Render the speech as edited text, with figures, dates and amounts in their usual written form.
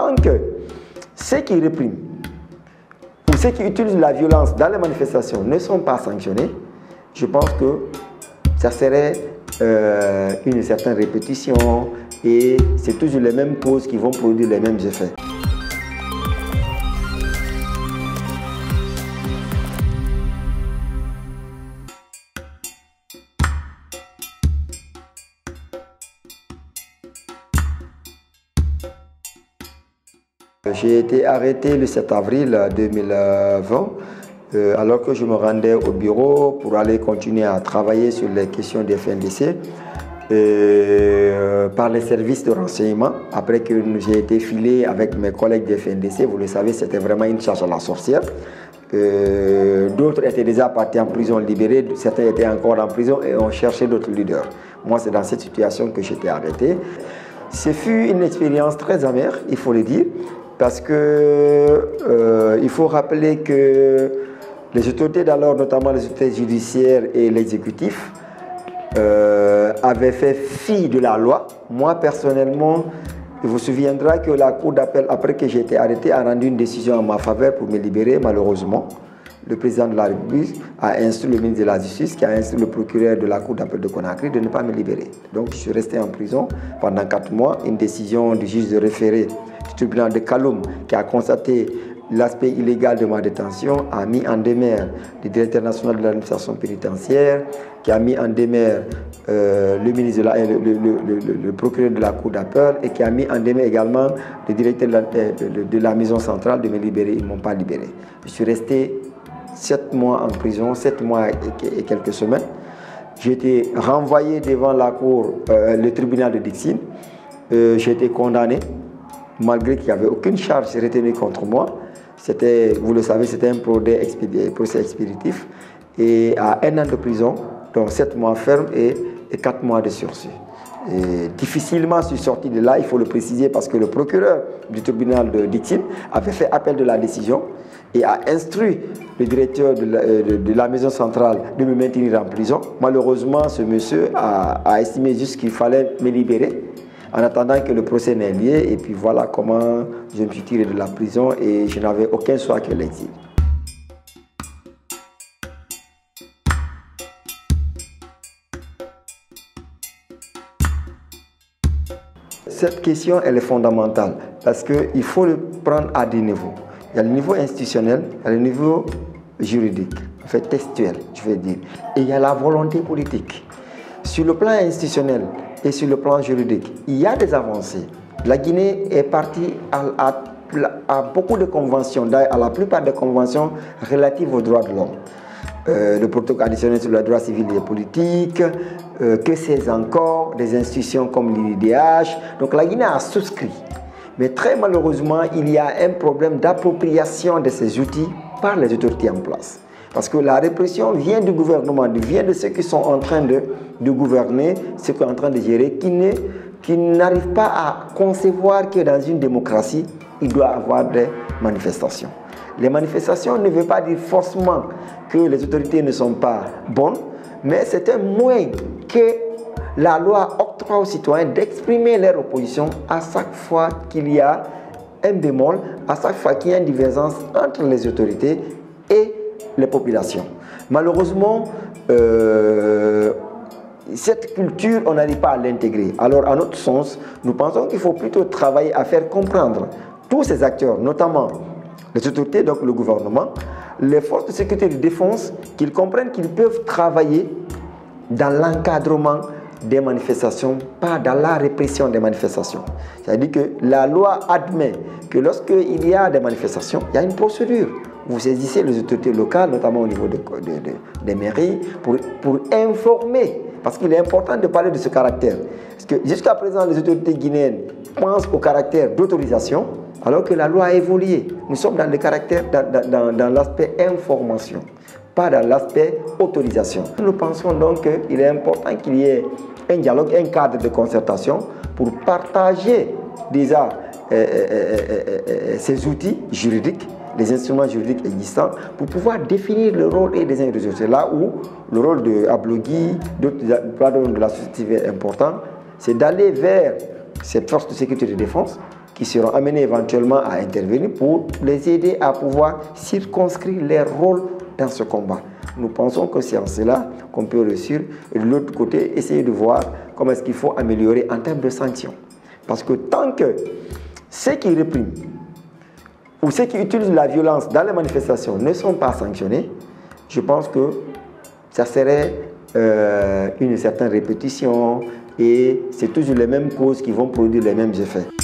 tant que ceux qui répriment ou ceux qui utilisent la violence dans les manifestations ne sont pas sanctionnés, je pense que ça serait une certaine répétition et c'est toujours les mêmes causes qui vont produire les mêmes effets. J'ai été arrêté le 7 avril 2020 alors que je me rendais au bureau pour aller continuer à travailler sur les questions des FNDC par les services de renseignement. Après que j'ai été filé avec mes collègues des FNDC, vous le savez, c'était vraiment une charge à la sorcière. D'autres étaient déjà partis en prison libérés, certains étaient encore en prison et on cherchait d'autres leaders. Moi, c'est dans cette situation que j'étais arrêté. Ce fut une expérience très amère, il faut le dire, parce que il faut rappeler que les autorités d'alors, notamment les autorités judiciaires et l'exécutif, avaient fait fi de la loi. Moi, personnellement, il vous souviendra que la Cour d'appel, après que j'ai été arrêté, a rendu une décision en ma faveur pour me libérer, malheureusement. Le président de la République a instruit le ministre de la Justice, qui a instruit le procureur de la Cour d'appel de Conakry de ne pas me libérer. Donc, je suis resté en prison pendant 4 mois. Une décision du juge de référé du tribunal de Kaloum, qui a constaté l'aspect illégal de ma détention, a mis en demeure le directeur national de l'administration pénitentiaire, qui a mis en demeure le procureur de la Cour d'appel et qui a mis en demeure également le directeur de la maison centrale de me libérer. Ils ne m'ont pas libéré. Je suis resté 7 mois en prison, 7 mois et quelques semaines. J'ai été renvoyé devant la cour, le tribunal de Dixine. J'ai été condamné, malgré qu'il n'y avait aucune charge retenue contre moi. C'était, vous le savez, c'était un procès expéditif. Et à 1 an de prison, donc 7 mois ferme et 4 mois de sursis. Et difficilement je suis sorti de là, il faut le préciser, parce que le procureur du tribunal de Dixine avait fait appel de la décision et a instruit le directeur de la maison centrale de me maintenir en prison. Malheureusement, ce monsieur a estimé juste qu'il fallait me libérer en attendant que le procès n'ait lieu. Et puis voilà comment je me suis tiré de la prison et je n'avais aucun choix que l'exil. Cette question, elle est fondamentale parce qu'il faut le prendre à deux niveaux. Il y a le niveau institutionnel, il y a le niveau juridique, en fait textuel, je vais dire. Et il y a la volonté politique. Sur le plan institutionnel et sur le plan juridique, il y a des avancées. La Guinée est partie à beaucoup de conventions, à la plupart des conventions relatives aux droits de l'homme. Le protocole additionnel sur les droits civils et politiques, que c'est encore des institutions comme l'IDH. Donc la Guinée a souscrit. Mais très malheureusement, il y a un problème d'appropriation de ces outils par les autorités en place. Parce que la répression vient du gouvernement, vient de ceux qui sont en train de gouverner, ceux qui sont en train de gérer, qui n'arrivent pas à concevoir que dans une démocratie, il doit y avoir des manifestations. Les manifestations ne veulent pas dire forcément que les autorités ne sont pas bonnes, mais c'est un moyen que la loi octroie aux citoyens d'exprimer leur opposition à chaque fois qu'il y a un bémol, à chaque fois qu'il y a une divergence entre les autorités et les populations. Malheureusement, cette culture, on n'arrive pas à l'intégrer. Alors, à notre sens, nous pensons qu'il faut plutôt travailler à faire comprendre tous ces acteurs, notamment les autorités, donc le gouvernement, les forces de sécurité et de défense, qu'ils comprennent qu'ils peuvent travailler dans l'encadrement des manifestations, pas dans la répression des manifestations. C'est-à-dire que la loi admet que lorsqu'il y a des manifestations, il y a une procédure. Vous saisissez les autorités locales, notamment au niveau des mairies, pour informer. Parce qu'il est important de parler de ce caractère. Parce que jusqu'à présent, les autorités guinéennes pensent au caractère d'autorisation, alors que la loi a évolué. Nous sommes dans le caractère, dans l'aspect information, pas dans l'aspect autorisation. Nous pensons donc qu'il est important qu'il y ait un dialogue, un cadre de concertation pour partager déjà ces outils juridiques, les instruments juridiques existants, pour pouvoir définir le rôle des uns et des autres. C'est là où le rôle de Ablogui, de la société est important, c'est d'aller vers cette force de sécurité et de défense qui seront amenés éventuellement à intervenir pour les aider à pouvoir circonscrire les rôles dans ce combat. Nous pensons que c'est en cela qu'on peut réussir et de l'autre côté, essayer de voir comment est-ce qu'il faut améliorer en termes de sanctions. Parce que tant que ceux qui répriment ou ceux qui utilisent la violence dans les manifestations ne sont pas sanctionnés, je pense que ça serait une certaine répétition et c'est toujours les mêmes causes qui vont produire les mêmes effets.